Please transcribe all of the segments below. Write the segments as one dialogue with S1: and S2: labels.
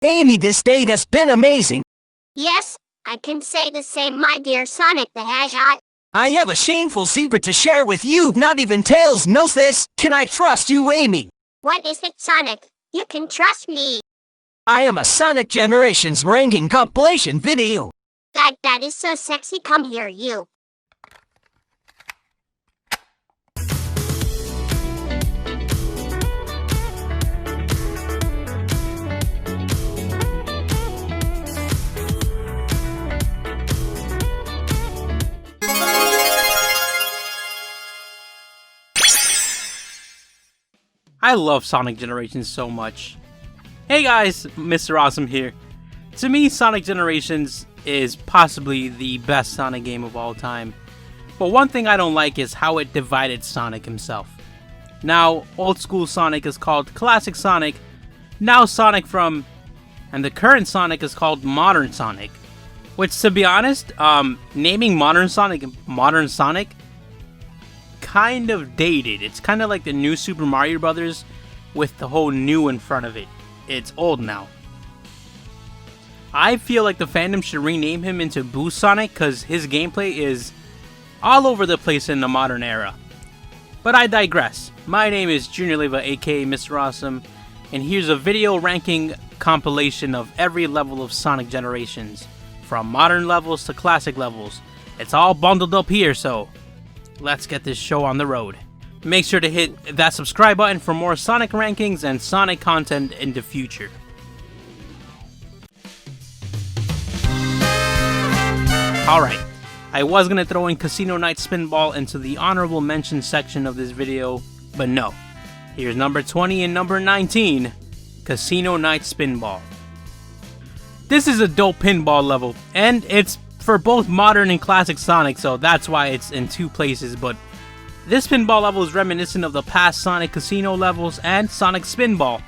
S1: Amy, this day has been amazing.
S2: Yes, I can say the same, my dear Sonic the Hedgehog.
S1: I have a shameful secret to share with you. Not even Tails knows this. Can I trust you, Amy?
S2: What is it, Sonic? You can trust me.
S1: I am a Sonic Generations ranking compilation video.
S2: That is so sexy. Come here, you.
S3: I love Sonic Generations so much. Hey guys, Mr. Awesome here. To me, Sonic Generations is possibly the best Sonic game of all time. But one thing I don't like is how it divided Sonic himself. Now, old school Sonic is called Classic Sonic, now Sonic from, and the current Sonic is called Modern Sonic. Which, to be honest, naming Modern Sonic kind of dated. It's kind of like the new Super Mario Brothers with the whole new in front of it. It's old now. I feel like the fandom should rename him into Boost Sonic because his gameplay is all over the place in the modern era. But I digress. My name is JuniorAlexanderLeiva, aka Mr. Awesome, and here's a video ranking compilation of every level of Sonic Generations, from modern levels to classic levels. It's all bundled up here, so let's get this show on the road. Make sure to hit that subscribe button for more Sonic rankings and Sonic content in the future. Alright, I was going to throw in Casino Night Spinball into the honorable mention section of this video, but no. Here's number 20 and number 19, Casino Night Spinball. This is a dope pinball level, and it's for both modern and classic Sonic, so that's why it's in two places, but this pinball level is reminiscent of the past Sonic Casino levels and Sonic Spinball,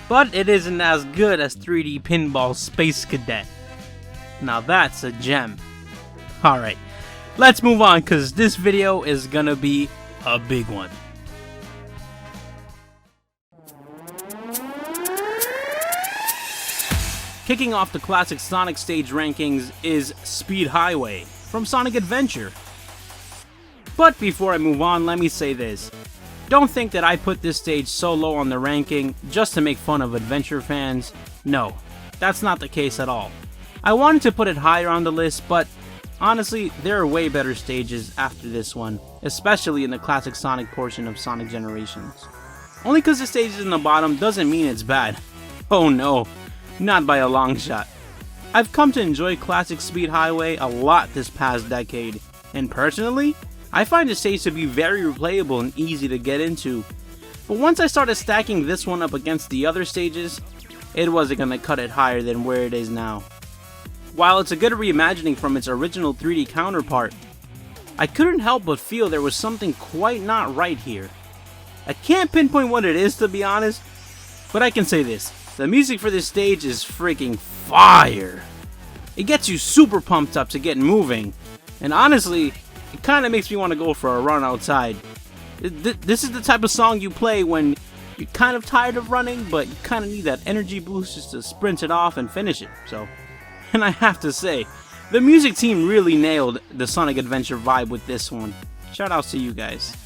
S3: but it isn't as good as 3D Pinball Space Cadet. Now that's a gem. Alright, let's move on because this video is gonna be a big one. Kicking off the classic Sonic stage rankings is Speed Highway from Sonic Adventure. But before I move on, let me say this. Don't think that I put this stage so low on the ranking just to make fun of Adventure fans. No, that's not the case at all. I wanted to put it higher on the list, but honestly, there are way better stages after this one, especially in the classic Sonic portion of Sonic Generations. Only because the stage is in the bottom doesn't mean it's bad. Oh no, not by a long shot. I've come to enjoy classic Speed Highway a lot this past decade, and personally, I find the stage to be very replayable and easy to get into. But once I started stacking this one up against the other stages, it wasn't gonna cut it higher than where it is now. While it's a good reimagining from its original 3D counterpart, I couldn't help but feel there was something quite not right here. I can't pinpoint what it is, to be honest, but I can say this. The music for this stage is freaking fire. It gets you super pumped up to get moving, and honestly, it kinda makes me want to go for a run outside. This is the type of song you play when you're kind of tired of running, but you kinda need that energy boost just to sprint it off and finish it, so. And I have to say, the music team really nailed the Sonic Adventure vibe with this one. Shoutouts to you guys.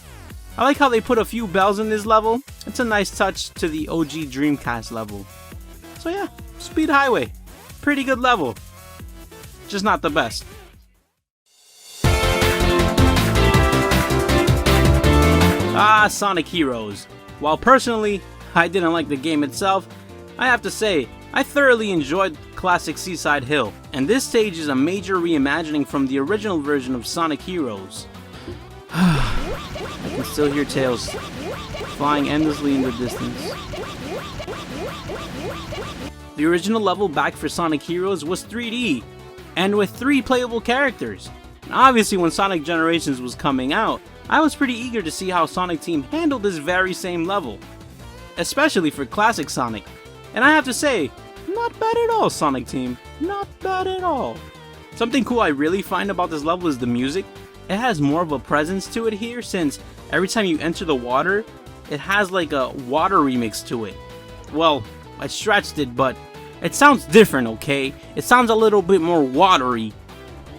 S3: I like how they put a few bells in this level. It's a nice touch to the OG Dreamcast level. So yeah, Speed Highway. Pretty good level. Just not the best. Sonic Heroes. While personally, I didn't like the game itself, I have to say, I thoroughly enjoyed classic Seaside Hill, and this stage is a major reimagining from the original version of Sonic Heroes. I can still hear Tails flying endlessly in the distance. The original level back for Sonic Heroes was 3D, and with 3 playable characters. And obviously when Sonic Generations was coming out, I was pretty eager to see how Sonic Team handled this very same level, especially for classic Sonic. And I have to say, not bad at all, Sonic Team. Not bad at all. Something cool I really find about this level is the music. It has more of a presence to it here, since every time you enter the water, it has like a water remix to it. Well, I stretched it, but It sounds different, okay? It sounds a little bit more watery.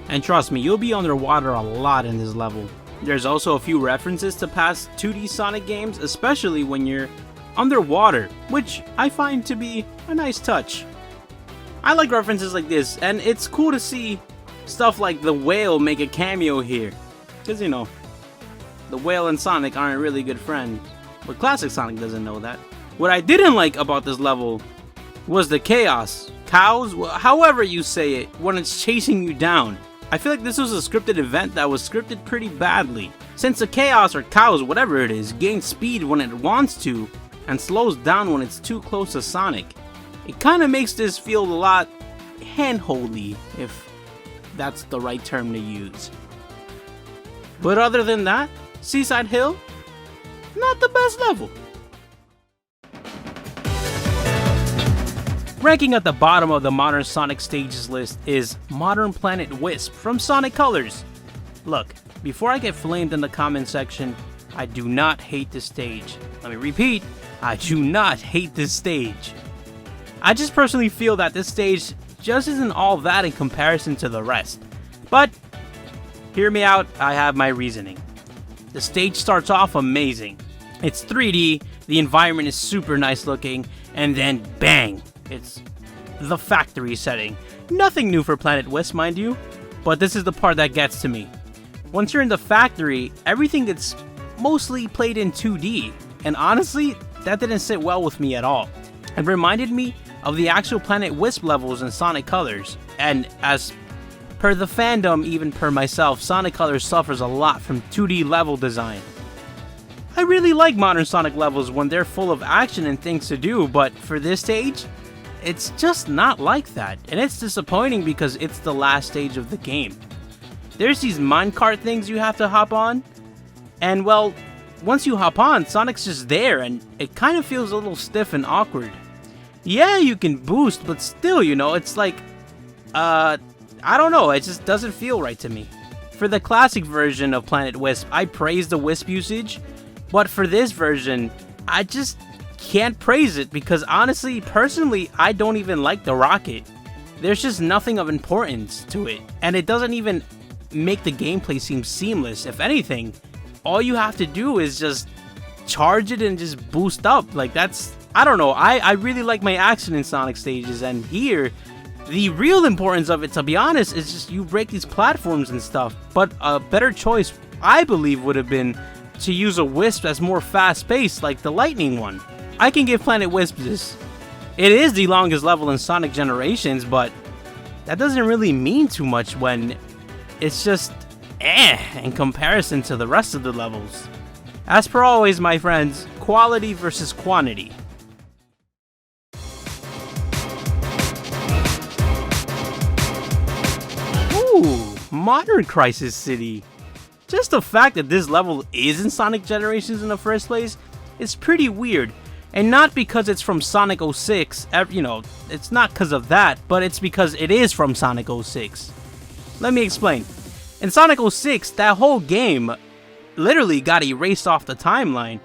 S3: And trust me, you'll be underwater a lot in this level. There's also a few references to past 2D Sonic games, especially when you're underwater, which I find to be a nice touch. I like references like this, and it's cool to see stuff like the whale make a cameo here. Because, you know, the whale and Sonic aren't really good friends. But classic Sonic doesn't know that. What I didn't like about this level was the chaos. Cows, however you say it, when it's chasing you down. I feel like this was a scripted event that was scripted pretty badly. Since the chaos or cows, whatever it is, gains speed when it wants to and slows down when it's too close to Sonic. It kind of makes this feel a lot handholdy, if that's the right term to use. But other than that, Seaside Hill, not the best level. Ranking at the bottom of the modern Sonic stages list is Modern Planet Wisp from Sonic Colors. Look, before I get flamed in the comment section, I do not hate this stage. Let me repeat, I do not hate this stage. I just personally feel that this stage just isn't all that in comparison to the rest. But, hear me out, I have my reasoning. The stage starts off amazing. It's 3D, the environment is super nice looking, and then bang! It's the factory setting. Nothing new for Planet Wisp, mind you, but this is the part that gets to me. Once you're in the factory, everything gets mostly played in 2D, and honestly, that didn't sit well with me at all. It reminded me of the actual Planet Wisp levels in Sonic Colors, and as per the fandom, even per myself, Sonic Colors suffers a lot from 2D level design. I really like modern Sonic levels when they're full of action and things to do, but for this stage, it's just not like that, and it's disappointing because it's the last stage of the game. There's these minecart things you have to hop on, and well, once you hop on, Sonic's just there, and it kind of feels a little stiff and awkward. Yeah, you can boost, but still, you know, it's like, I don't know, it just doesn't feel right to me. For the classic version of Planet Wisp, I praise the Wisp usage, but for this version, I just can't praise it because honestly, personally, I don't even like the rocket. There's just nothing of importance to it, and it doesn't even make the gameplay seem seamless. If anything, all you have to do is just charge it and just boost up. Like that's, I don't know, I really like my action in Sonic stages, and here, the real importance of it, to be honest, is just you break these platforms and stuff. But a better choice, I believe, would have been to use a Wisp that's more fast-paced, like the Lightning one. I can give Planet Wisp this. It is the longest level in Sonic Generations, but that doesn't really mean too much when it's just in comparison to the rest of the levels. As per always, my friends, quality versus quantity. Ooh, Modern Crisis City. Just the fact that this level is in Sonic Generations in the first place is pretty weird. And not because it's from Sonic 06, you know, it's not because of that, but it's because it is from Sonic 06. Let me explain. In Sonic 06, that whole game literally got erased off the timeline.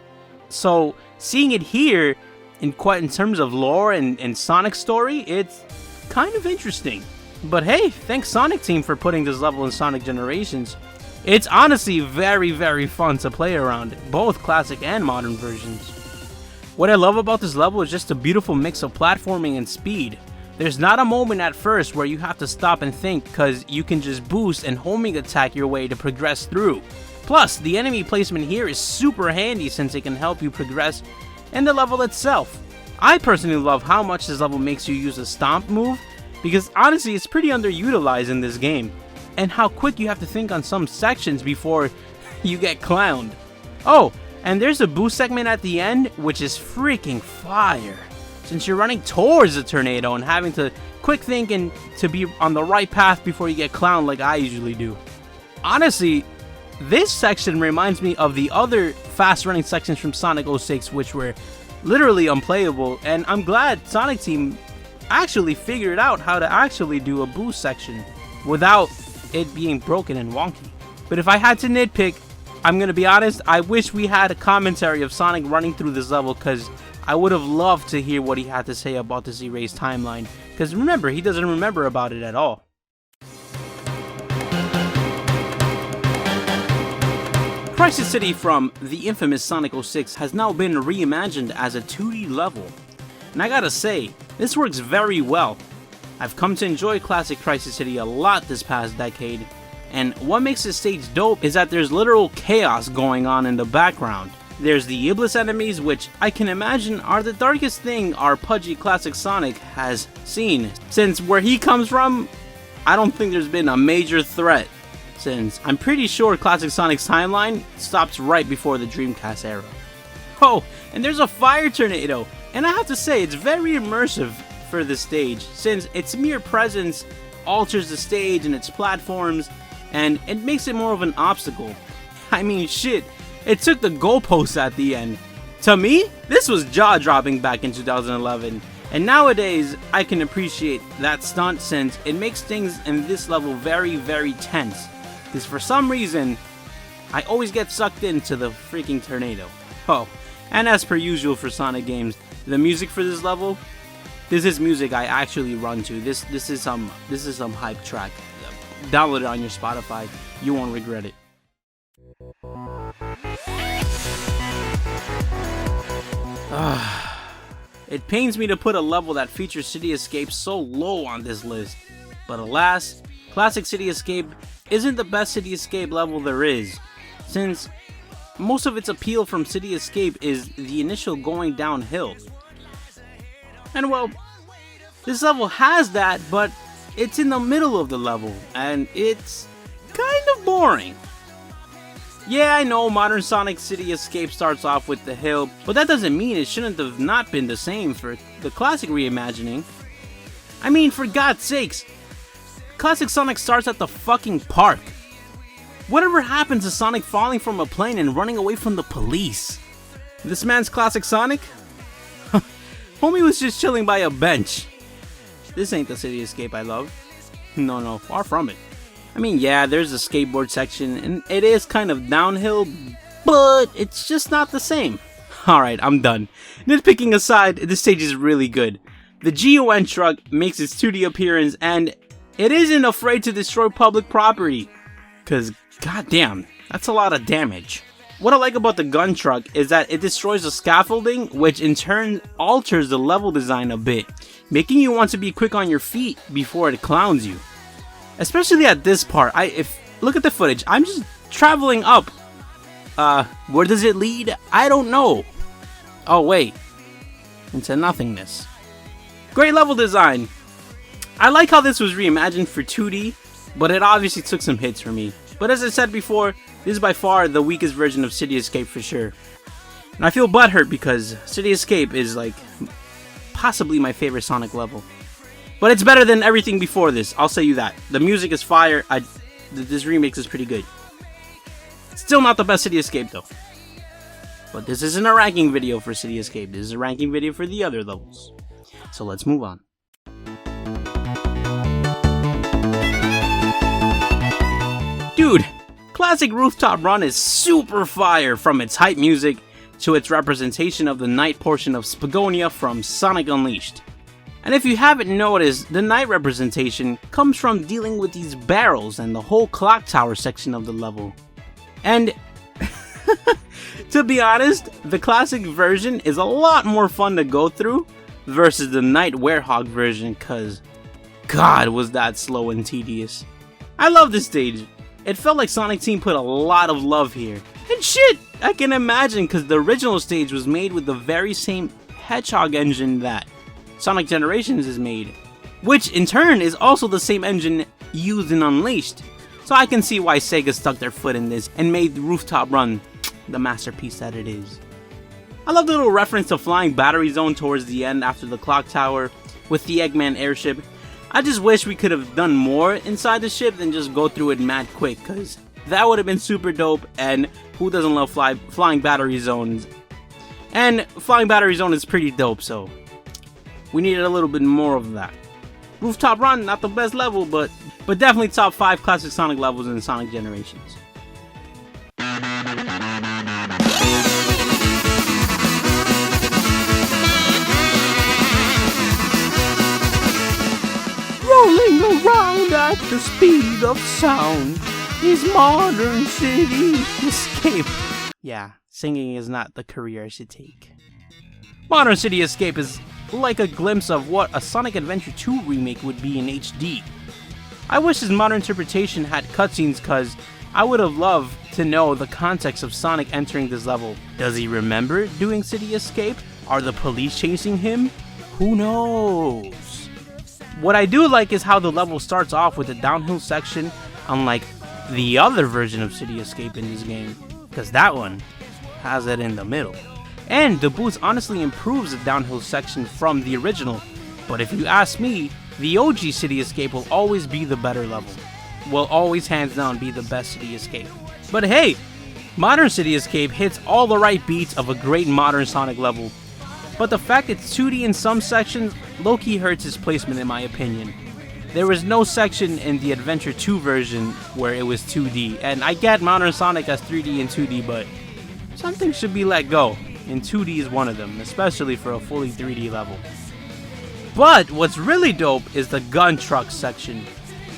S3: So, seeing it here, in terms of lore and Sonic story, it's kind of interesting. But hey, thanks Sonic Team for putting this level in Sonic Generations. It's honestly very, very fun to play around, both classic and modern versions. What I love about this level is just a beautiful mix of platforming and speed. There's not a moment at first where you have to stop and think, because you can just boost and homing attack your way to progress through. Plus, the enemy placement here is super handy since it can help you progress in the level itself. I personally love how much this level makes you use a stomp move, because honestly it's pretty underutilized in this game, and how quick you have to think on some sections before you get clowned. Oh, and there's a boost segment at the end, which is freaking fire, since you're running towards the tornado and having to quick think and to be on the right path before you get clowned like I usually do. Honestly, this section reminds me of the other fast running sections from Sonic 06, which were literally unplayable, and I'm glad Sonic Team actually figured out how to actually do a boost section without it being broken and wonky. But if I had to nitpick, I'm gonna be honest, I wish we had a commentary of Sonic running through this level, because I would have loved to hear what he had to say about this erased timeline, because remember, he doesn't remember about it at all. Crisis City from the infamous Sonic 06 has now been reimagined as a 2D level. And I gotta say, this works very well. I've come to enjoy classic Crisis City a lot this past decade, and what makes this stage dope is that there's literal chaos going on in the background. There's the Iblis enemies, which I can imagine are the darkest thing our pudgy classic Sonic has seen, since where he comes from, I don't think there's been a major threat, since I'm pretty sure classic Sonic's timeline stops right before the Dreamcast era. Oh, and there's a fire tornado, and I have to say it's very immersive for this stage, since its mere presence alters the stage and its platforms, and it makes it more of an obstacle. I mean shit, it took the goalposts at the end. To me, this was jaw-dropping back in 2011, and nowadays I can appreciate that stunt since it makes things in this level very, very tense. Because for some reason, I always get sucked into the freaking tornado. Oh, and as per usual for Sonic games, the music for this level, this is music I actually run to. This is some hype track. Download it on your Spotify. You won't regret it. It pains me to put a level that features City Escape so low on this list, but alas, Classic City Escape isn't the best City Escape level there is, since most of its appeal from City Escape is the initial going downhill. And well, this level has that, but it's in the middle of the level, and it's kind of boring. Yeah, I know modern Sonic City Escape starts off with the hill, but that doesn't mean it shouldn't have not been the same for the classic reimagining. I mean, for God's sakes, classic Sonic starts at the fucking park. Whatever happens to Sonic falling from a plane and running away from the police? This man's classic Sonic? Homie was just chilling by a bench. This ain't the City Escape I love. No, far from it. I mean, yeah, there's a skateboard section, and it is kind of downhill, but it's just not the same. Alright, I'm done. Nitpicking aside, this stage is really good. The GON truck makes its 2D appearance, and it isn't afraid to destroy public property. Cause, goddamn, that's a lot of damage. What I like about the gun truck is that it destroys the scaffolding, which in turn alters the level design a bit, making you want to be quick on your feet before it clowns you. Especially at this part, look at the footage, I'm just traveling up. Where does it lead? I don't know. Oh wait, into nothingness. Great level design. I like how this was reimagined for 2D, but it obviously took some hits for me. But as I said before, this is by far the weakest version of City Escape for sure. And I feel butthurt because City Escape is like possibly my favorite Sonic level. But it's better than everything before this, I'll say you that. The music is fire, this remix is pretty good. Still not the best City Escape though. But this isn't a ranking video for City Escape, this is a ranking video for the other levels. So let's move on. Dude, classic Rooftop Run is super fire from its hype music to its representation of the night portion of Spagonia from Sonic Unleashed. And if you haven't noticed, the night representation comes from dealing with these barrels and the whole clock tower section of the level. And to be honest, the classic version is a lot more fun to go through versus the Night Werehog version, cause God was that slow and tedious. I love this stage. It felt like Sonic Team put a lot of love here. And shit, I can imagine, cause the original stage was made with the very same Hedgehog engine that Sonic Generations is made, which in turn is also the same engine used in Unleashed. So I can see why Sega stuck their foot in this and made Rooftop Run the masterpiece that it is. I love the little reference to Flying Battery Zone towards the end after the clock tower with the Eggman airship. I just wish we could have done more inside the ship than just go through it mad quick, cause that would have been super dope, and who doesn't love Flying Battery Zones? And Flying Battery Zone is pretty dope, so we needed a little bit more of that. Rooftop Run, not the best level, but definitely top 5 classic Sonic levels in Sonic Generations. Moving around at the speed of sound is Modern City Escape. Yeah, singing is not the career I should take. Modern City Escape is like a glimpse of what a Sonic Adventure 2 remake would be in HD. I wish this modern interpretation had cutscenes, cause I would have loved to know the context of Sonic entering this level. Does he remember doing City Escape? Are the police chasing him? Who knows? What I do like is how the level starts off with a downhill section, unlike the other version of City Escape in this game, because that one has it in the middle. And the boost honestly improves the downhill section from the original, but if you ask me, the OG City Escape will always be the better level. Will always hands down be the best City Escape. But hey, Modern City Escape hits all the right beats of a great modern Sonic level. But the fact it's 2D in some sections low-key hurts its placement in my opinion. There was no section in the Adventure 2 version where it was 2D, and I get Modern Sonic as 3D and 2D, but something should be let go, and 2D is one of them, especially for a fully 3D level. But what's really dope is the gun truck section.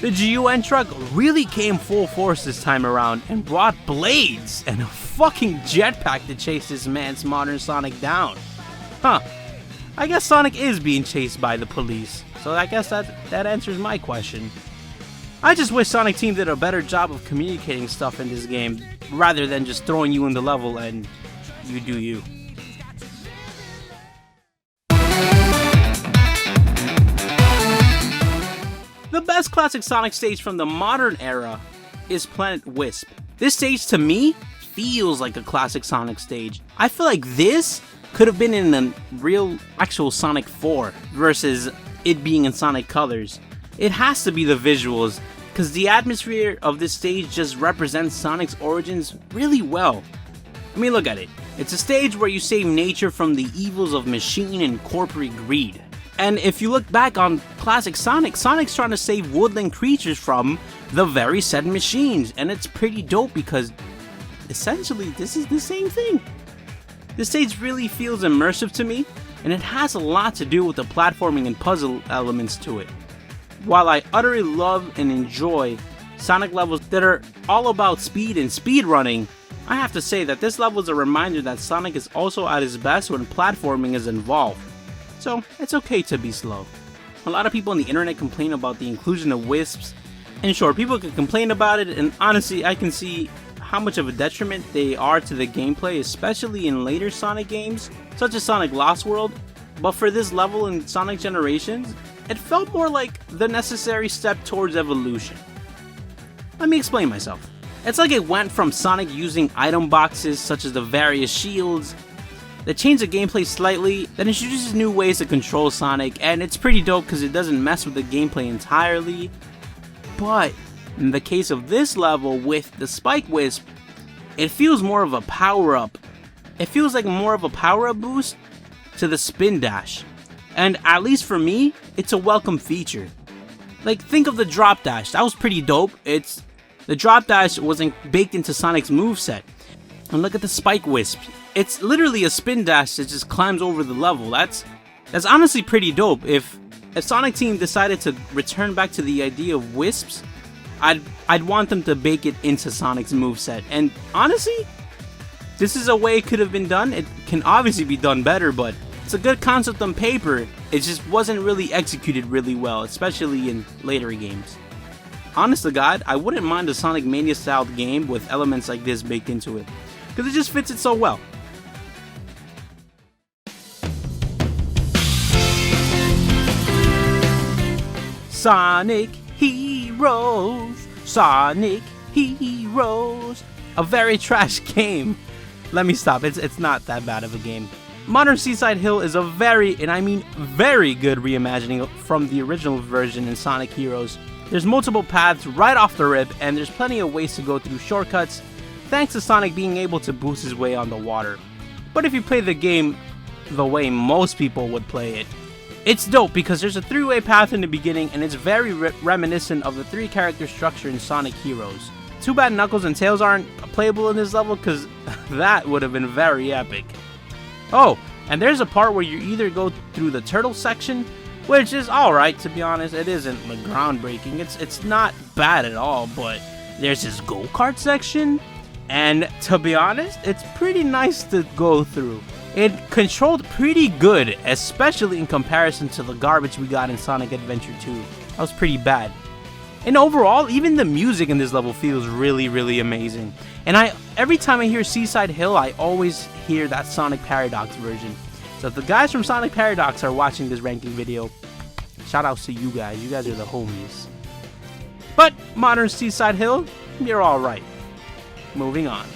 S3: The GUN truck really came full force this time around and brought blades and a fucking jetpack to chase this man's Modern Sonic down. Huh, I guess Sonic is being chased by the police, so I guess that answers my question. I just wish Sonic Team did a better job of communicating stuff in this game, rather than just throwing you in the level and you do you. The best classic Sonic stage from the modern era is Planet Wisp. This stage to me feels like a classic Sonic stage. I feel like this could have been in a real actual Sonic 4 versus it being in Sonic Colors. It has to be the visuals, because the atmosphere of this stage just represents Sonic's origins really well. I mean, look at it. It's a stage where you save nature from the evils of machine and corporate greed. And if you look back on classic Sonic, Sonic's trying to save woodland creatures from the very said machines, and it's pretty dope because essentially this is the same thing. This stage really feels immersive to me, and it has a lot to do with the platforming and puzzle elements to it. While I utterly love and enjoy Sonic levels that are all about speed and speedrunning, I have to say that this level is a reminder that Sonic is also at his best when platforming is involved. So it's okay to be slow. A lot of people on the internet complain about the inclusion of Wisps, and sure, people can complain about it, and honestly I can see how much of a detriment they are to the gameplay, especially in later Sonic games, such as Sonic Lost World, but for this level in Sonic Generations, it felt more like the necessary step towards evolution. Let me explain myself. It's like it went from Sonic using item boxes such as the various shields, that changed the gameplay slightly, that introduces new ways to control Sonic, and it's pretty dope because it doesn't mess with the gameplay entirely. But in the case of this level with the Spike Wisp, it feels more of a power-up. It feels like more of a power-up boost to the Spin Dash. And at least for me, it's a welcome feature. Like, think of the Drop Dash, that was pretty dope. The Drop Dash wasn't baked into Sonic's moveset. And look at the Spike Wisp. It's literally a Spin Dash that just climbs over the level. That's honestly pretty dope. If Sonic Team decided to return back to the idea of Wisps, I'd want them to bake it into Sonic's moveset. And honestly, this is a way it could have been done. It can obviously be done better, but it's a good concept on paper. It just wasn't really executed really well, especially in later games. Honest to God, I wouldn't mind a Sonic Mania styled game with elements like this baked into it, because it just fits it so well. Sonic Heroes, Sonic Heroes, a very trash game. Let me stop, it's not that bad of a game. Modern Seaside Hill is a very, and I mean very good reimagining from the original version in Sonic Heroes. There's multiple paths right off the rip, and there's plenty of ways to go through shortcuts, thanks to Sonic being able to boost his way on the water. But if you play the game the way most people would play it, it's dope because there's a three-way path in the beginning, and it's very reminiscent of the three-character structure in Sonic Heroes. Too bad Knuckles and Tails aren't playable in this level, because that would have been very epic. Oh, and there's a part where you either go through the turtle section, which is alright, to be honest. It isn't like groundbreaking. It's not bad at all, but there's this go-kart section, and to be honest, it's pretty nice to go through. It controlled pretty good, especially in comparison to the garbage we got in Sonic Adventure 2. That was pretty bad. And overall, even the music in this level feels really, really amazing. And every time I hear Seaside Hill, I always hear that Sonic Paradox version. So if the guys from Sonic Paradox are watching this ranking video, shout outs to you guys. You guys are the homies. But modern Seaside Hill, you're alright. Moving on.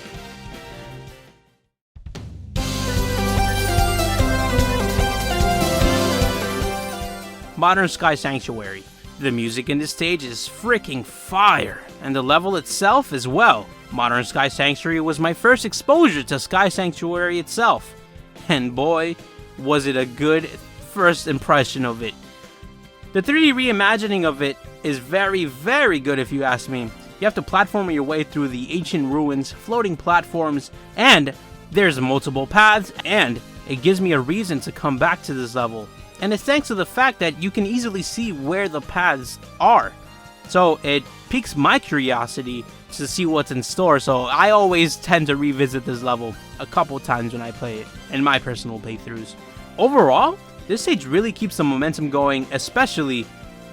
S3: Modern Sky Sanctuary. The music in this stage is freaking fire, and the level itself as well. Modern Sky Sanctuary was my first exposure to Sky Sanctuary itself, and boy, was it a good first impression of it. The 3D reimagining of it is very, very good if you ask me. You have to platform your way through the ancient ruins, floating platforms, and there's multiple paths, and it gives me a reason to come back to this level. And it's thanks to the fact that you can easily see where the paths are. So it piques my curiosity to see what's in store, so I always tend to revisit this level a couple times when I play it, in my personal playthroughs. Overall, this stage really keeps the momentum going, especially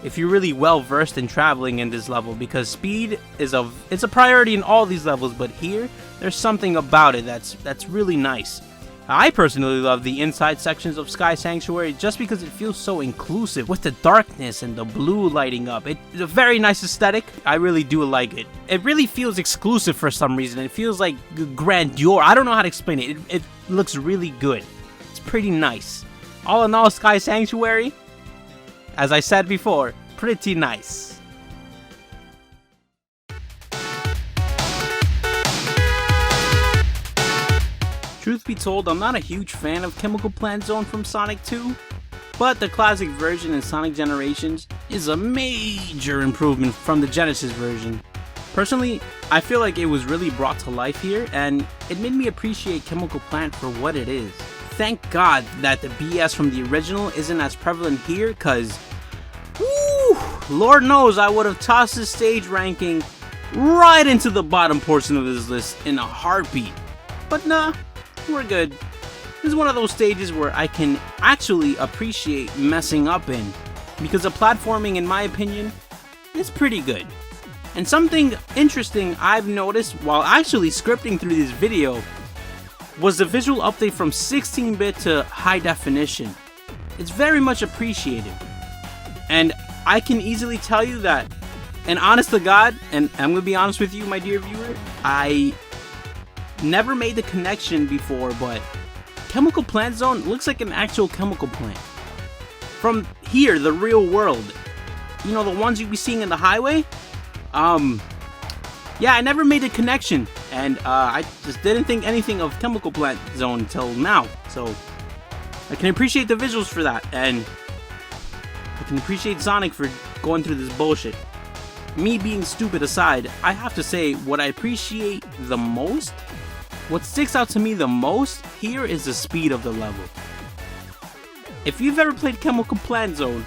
S3: if you're really well versed in traveling in this level, because speed is it's a priority in all these levels, but here, there's something about it that's really nice. I personally love the inside sections of Sky Sanctuary just because it feels so inclusive with the darkness and the blue lighting up. It's a very nice aesthetic. I really do like it. It really feels exclusive for some reason. It feels like grandeur. I don't know how to explain it. It looks really good. It's pretty nice. All in all, Sky Sanctuary, as I said before, pretty nice. Truth be told, I'm not a huge fan of Chemical Plant Zone from Sonic 2, but the classic version in Sonic Generations is a major improvement from the Genesis version. Personally, I feel like it was really brought to life here, and it made me appreciate Chemical Plant for what it is. Thank God that the BS from the original isn't as prevalent here, cause woo, Lord knows I would have tossed this stage ranking right into the bottom portion of this list in a heartbeat. But nah, we're good. This is one of those stages where I can actually appreciate messing up in, because the platforming, in my opinion, is pretty good. And something interesting I've noticed while actually scripting through this video was the visual update from 16-bit to high definition. It's very much appreciated. And I can easily tell you that, and honest to God, and I'm going to be honest with you, my dear viewer, I never made the connection before, but Chemical Plant Zone looks like an actual chemical plant. From here, the real world, you know, the ones you'd be seeing in the highway, yeah, I never made a connection, and I just didn't think anything of Chemical Plant Zone until now, so I can appreciate the visuals for that, and I can appreciate Sonic for going through this bullshit. Me being stupid aside, I have to say, what I appreciate the most, what sticks out to me the most here is the speed of the level. If you've ever played Chemical Plant Zone,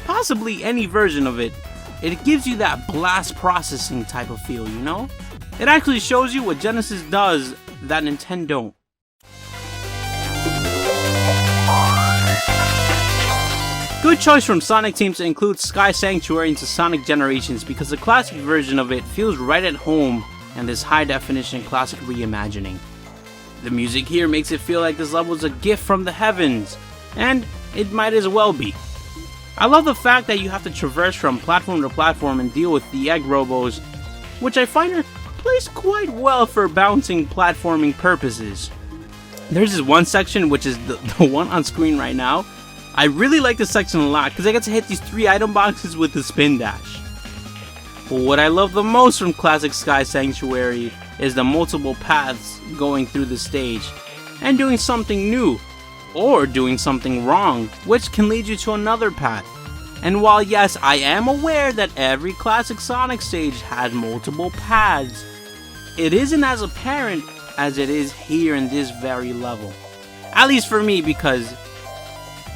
S3: possibly any version of it, it gives you that blast processing type of feel, you know? It actually shows you what Genesis does that Nintendo don't. Good choice from Sonic Team to include Sky Sanctuary into Sonic Generations, because the classic version of it feels right at home in this high definition classic reimagining. The music here makes it feel like this level is a gift from the heavens, and it might as well be. I love the fact that you have to traverse from platform to platform and deal with the egg robos, which I find are placed quite well for bouncing platforming purposes. There's this one section, which is the one on screen right now. I really like this section a lot because I get to hit these 3 item boxes with the spin dash. But what I love the most from classic Sky Sanctuary is the multiple paths going through the stage and doing something new or doing something wrong, which can lead you to another path. And while yes, I am aware that every classic Sonic stage had multiple paths, it isn't as apparent as it is here in this very level. At least for me, because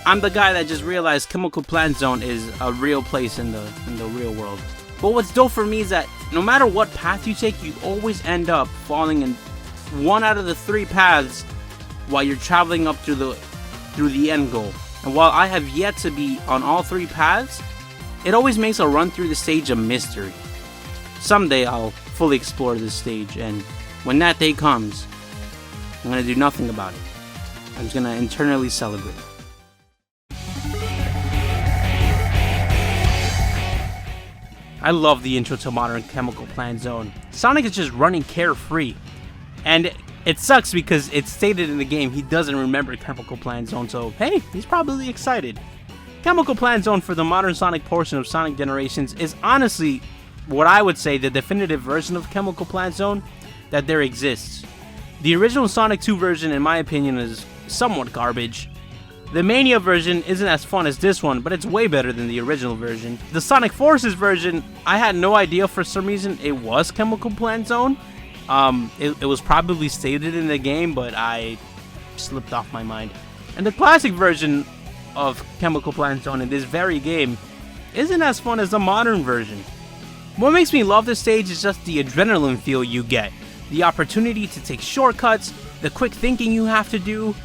S3: I'm the guy that just realized Chemical Plant Zone is a real place in the real world. But what's dope for me is that no matter what path you take, you always end up falling in one out of the 3 paths while you're traveling up through the end goal. And while I have yet to be on all 3 paths, it always makes a run through the stage a mystery. Someday I'll fully explore this stage, and when that day comes, I'm gonna do nothing about it. I'm just gonna internally celebrate. I love the intro to modern Chemical Plant Zone. Sonic is just running carefree, and it sucks because it's stated in the game he doesn't remember Chemical Plant Zone, so hey, he's probably excited. Chemical Plant Zone for the modern Sonic portion of Sonic Generations is honestly what I would say the definitive version of Chemical Plant Zone that there exists. The original Sonic 2 version, in my opinion, is somewhat garbage. The Mania version isn't as fun as this one, but it's way better than the original version. The Sonic Forces version, I had no idea for some reason it was Chemical Plant Zone. It was probably stated in the game, but I slipped off my mind. And the classic version of Chemical Plant Zone in this very game isn't as fun as the modern version. What makes me love this stage is just the adrenaline feel you get, the opportunity to take shortcuts, the quick thinking you have to do.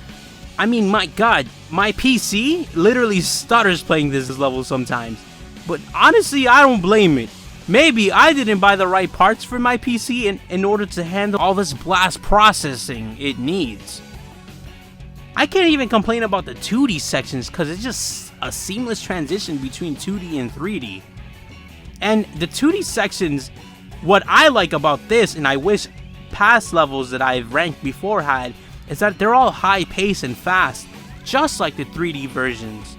S3: I mean, my god, my PC literally stutters playing this level sometimes. But honestly, I don't blame it. Maybe I didn't buy the right parts for my PC in order to handle all this blast processing it needs. I can't even complain about the 2D sections because it's just a seamless transition between 2D and 3D. And the 2D sections, what I like about this, and I wish past levels that I've ranked before had, is that they're all high pace and fast, just like the 3D versions.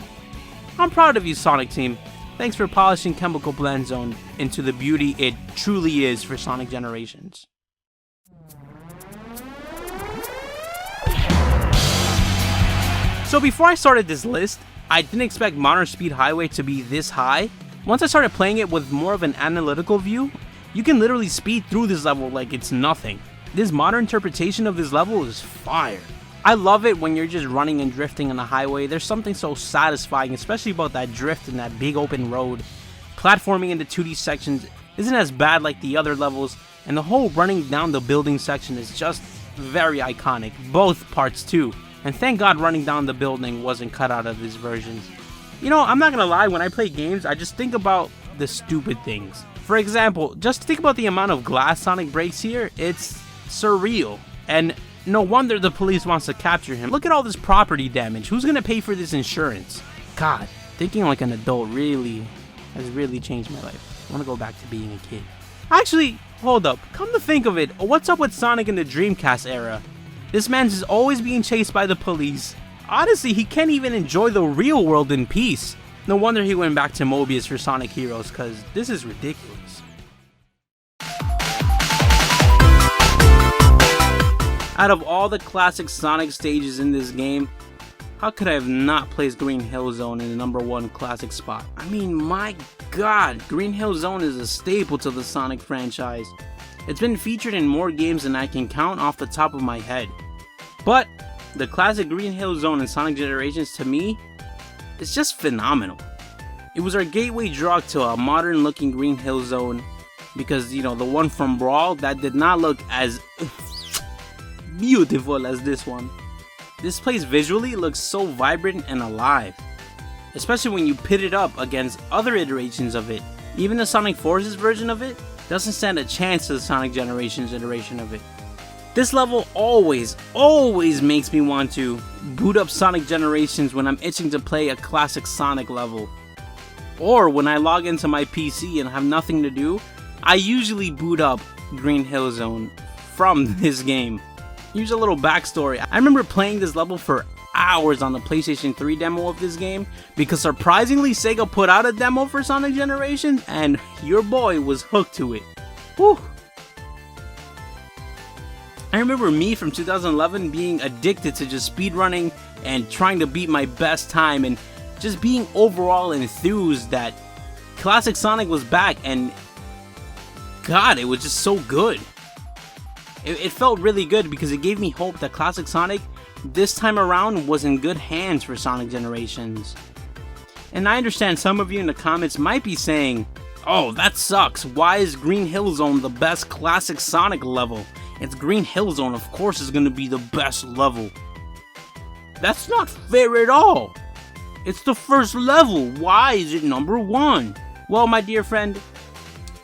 S3: I'm proud of you, Sonic Team. Thanks for polishing Chemical Plant Zone into the beauty it truly is for Sonic Generations. So before I started this list, I didn't expect Modern Speed Highway to be this high. Once I started playing it with more of an analytical view, you can literally speed through this level like it's nothing. This modern interpretation of this level is fire. I love it when you're just running and drifting on the highway. There's something so satisfying, especially about that drift in that big open road. Platforming in the 2D sections isn't as bad like the other levels, and the whole running down the building section is just very iconic, both parts too. And thank God running down the building wasn't cut out of this version. You know, I'm not gonna lie, when I play games, I just think about the stupid things. For example, just think about the amount of glass Sonic breaks here, it's surreal. And no wonder the police wants to capture him. Look at all this property damage, who's gonna pay for this insurance? God, thinking like an adult has really changed my life. I wanna go back to being a kid. Actually, hold up, come to think of it, what's up with Sonic in the Dreamcast era? This man's is always being chased by the police. Honestly, he can't even enjoy the real world in peace. No wonder he went back to Mobius for Sonic Heroes, cause this is ridiculous. Out of all the classic Sonic stages in this game, how could I have not placed Green Hill Zone in the #1 classic spot? I mean, my god, Green Hill Zone is a staple to the Sonic franchise. It's been featured in more games than I can count off the top of my head. But the classic Green Hill Zone in Sonic Generations, to me, is just phenomenal. It was our gateway drug to a modern looking Green Hill Zone, because, you know, the one from Brawl, that did not look as beautiful as this one. This place visually looks so vibrant and alive, especially when you pit it up against other iterations of it. Even the Sonic Forces version of it doesn't stand a chance to the Sonic Generations iteration of it. This level always makes me want to boot up Sonic Generations when I'm itching to play a classic Sonic level. Or when I log into my PC and have nothing to do, I usually boot up Green Hill Zone from this game. Here's a little backstory. I remember playing this level for hours on the PlayStation 3 demo of this game, because surprisingly Sega put out a demo for Sonic Generations and your boy was hooked to it. Whew. I remember me from 2011 being addicted to just speedrunning and trying to beat my best time, and just being overall enthused that classic Sonic was back, and god, it was just so good. It felt really good because it gave me hope that classic Sonic this time around was in good hands for Sonic Generations. And I understand some of you in the comments might be saying, oh, that sucks, why is Green Hill Zone the best classic Sonic level? It's Green Hill Zone, of course is going to be the best level. That's not fair at all. It's the first level, why is it number 1? Well, my dear friend,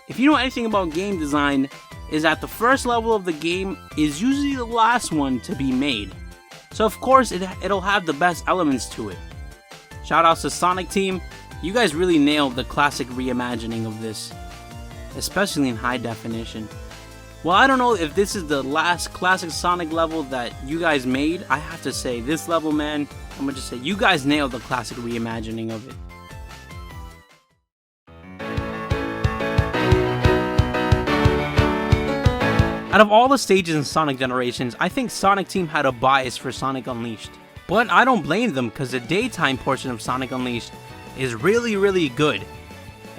S3: if you know anything about game design, is that the first level of the game is usually the last one to be made. So of course it'll have the best elements to it. Shoutouts to Sonic Team, you guys really nailed the classic reimagining of this, especially in high definition. Well, I don't know if this is the last classic Sonic level that you guys made. I have to say, this level, man, I'm gonna just say, you guys nailed the classic reimagining of it. Out of all the stages in Sonic Generations, I think Sonic Team had a bias for Sonic Unleashed. But I don't blame them, because the daytime portion of Sonic Unleashed is really, really good.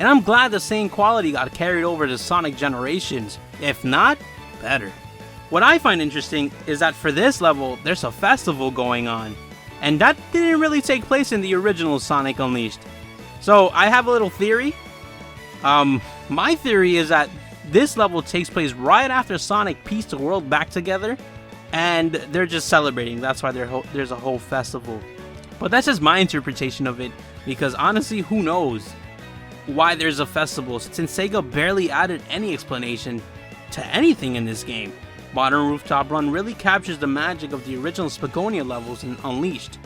S3: And I'm glad the same quality got carried over to Sonic Generations. If not, better. What I find interesting is that for this level, there's a festival going on. And that didn't really take place in the original Sonic Unleashed. So I have a little theory. My theory is that this level takes place right after Sonic pieced the world back together, and they're just celebrating. That's why there's a whole festival. But that's just my interpretation of it, because honestly, who knows why there's a festival, since Sega barely added any explanation to anything in this game. Modern Rooftop Run really captures the magic of the original Spagonia levels in Unleashed.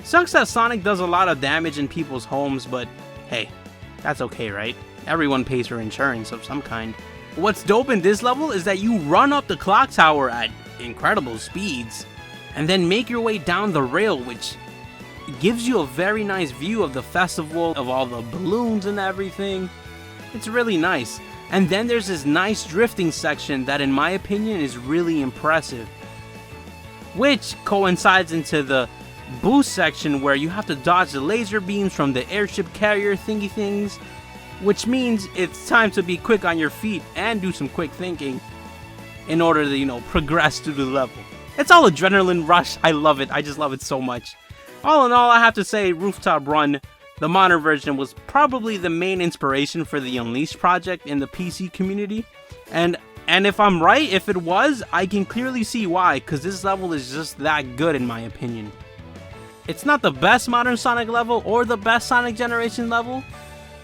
S3: Sucks that Sonic does a lot of damage in people's homes, but hey, that's okay, right? Everyone pays for insurance of some kind. What's dope in this level is that you run up the clock tower at incredible speeds, and then make your way down the rail, which gives you a very nice view of the festival, of all the balloons and everything. It's really nice. And then there's this nice drifting section that in my opinion is really impressive, which coincides into the boost section where you have to dodge the laser beams from the airship carrier thingy things, which means it's time to be quick on your feet and do some quick thinking in order to, progress through the level. It's all adrenaline rush. I love it. I just love it so much. All in all, I have to say Rooftop Run, the modern version, was probably the main inspiration for the Unleashed project in the PC community. And if I'm right, if it was, I can clearly see why, because this level is just that good in my opinion. It's not the best modern Sonic level or the best Sonic Generation level,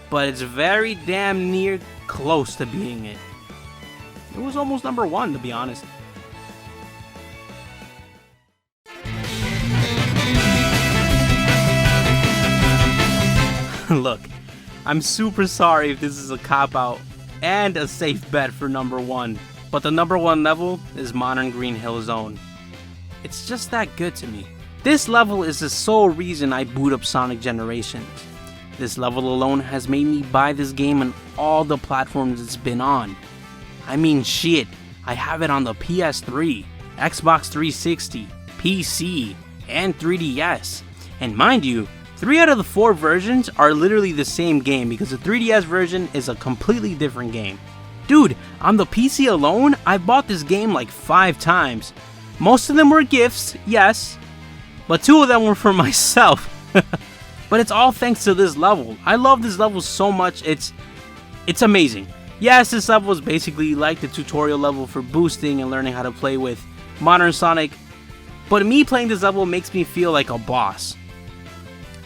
S3: but it's very damn near close to being it. It was almost number 1, to be honest. Look, I'm super sorry if this is a cop-out and a safe bet for number 1, but the number 1 level is Modern Green Hill Zone. It's just that good to me. This level is the sole reason I boot up Sonic Generations. This level alone has made me buy this game on all the platforms it's been on. I mean shit, I have it on the PS3, Xbox 360, PC, and 3DS. And mind you, 3 out of the 4 versions are literally the same game because the 3DS version is a completely different game. Dude, on the PC alone, I bought this game like 5 times. Most of them were gifts, yes, but 2 of them were for myself. But it's all thanks to this level. I love this level so much, it's amazing. Yes, this level is basically like the tutorial level for boosting and learning how to play with Modern Sonic, but me playing this level makes me feel like a boss.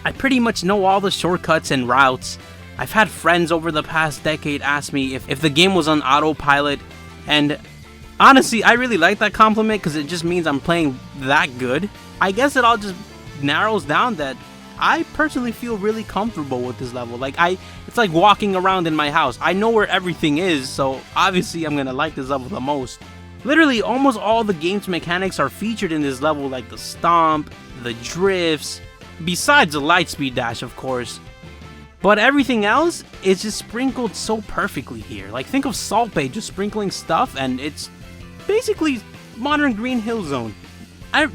S3: I pretty much know all the shortcuts and routes. I've had friends over the past decade ask me if the game was on autopilot, and honestly, I really like that compliment because it just means I'm playing that good. I guess it all just narrows down that I personally feel really comfortable with this level. It's like walking around in my house. I know where everything is, so obviously I'm gonna like this level the most. Literally, almost all the game's mechanics are featured in this level, like the stomp, the drifts, besides the lightspeed dash, of course. But everything else is just sprinkled so perfectly here. Like, think of Salt Bay just sprinkling stuff, and it's basically Modern Green Hill Zone.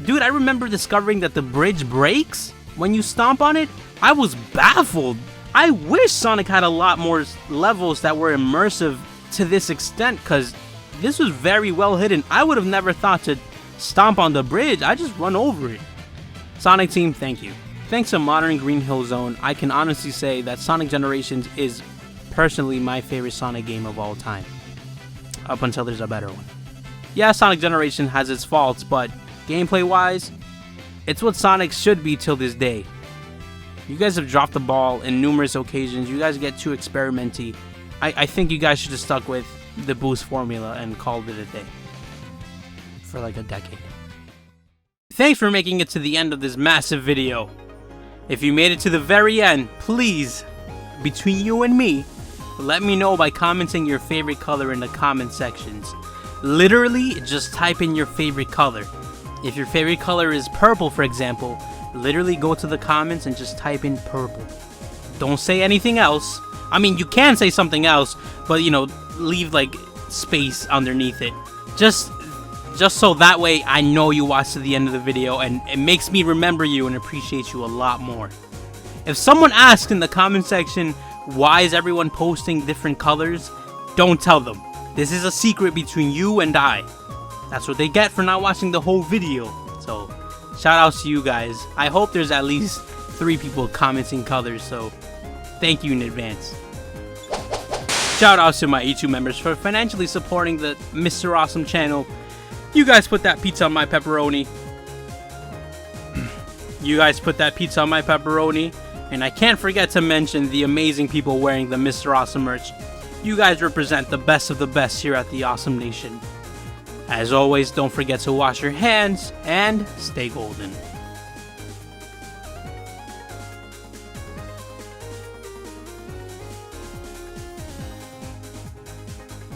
S3: Dude, I remember discovering that the bridge breaks when you stomp on it. I was baffled. I wish Sonic had a lot more levels that were immersive to this extent, because this was very well hidden. I would have never thought to stomp on the bridge, I just run over it. Sonic Team, thank you. Thanks to Modern Green Hill Zone, I can honestly say that Sonic Generations is personally my favorite Sonic game of all time. Up until there's a better one. Yeah, Sonic Generation has its faults, but gameplay-wise, it's what Sonic should be till this day. You guys have dropped the ball in numerous occasions. You guys get too experimenty. I think you guys should have stuck with the boost formula and called it a day. For like a decade. Thanks for making it to the end of this massive video. If you made it to the very end, please, between you and me, let me know by commenting your favorite color in the comment sections. Literally, just type in your favorite color. If your favorite color is purple, for example, literally go to the comments and just type in purple. Don't say anything else. I mean, you can say something else, but you know, leave like space underneath it. Just so that way I know you watched to the end of the video, and it makes me remember you and appreciate you a lot more. If someone asks in the comment section, why is everyone posting different colors? Don't tell them. This is a secret between you and I. That's what they get for not watching the whole video. So, shout outs to you guys. I hope there's at least 3 people commenting colors, so thank you in advance. Shout outs to my YouTube members for financially supporting the Mr. Awesome channel. You guys put that pizza on my pepperoni. You guys put that pizza on my pepperoni. And I can't forget to mention the amazing people wearing the Mr. Awesome merch. You guys represent the best of the best here at the Awesome Nation. As always, don't forget to wash your hands and stay golden.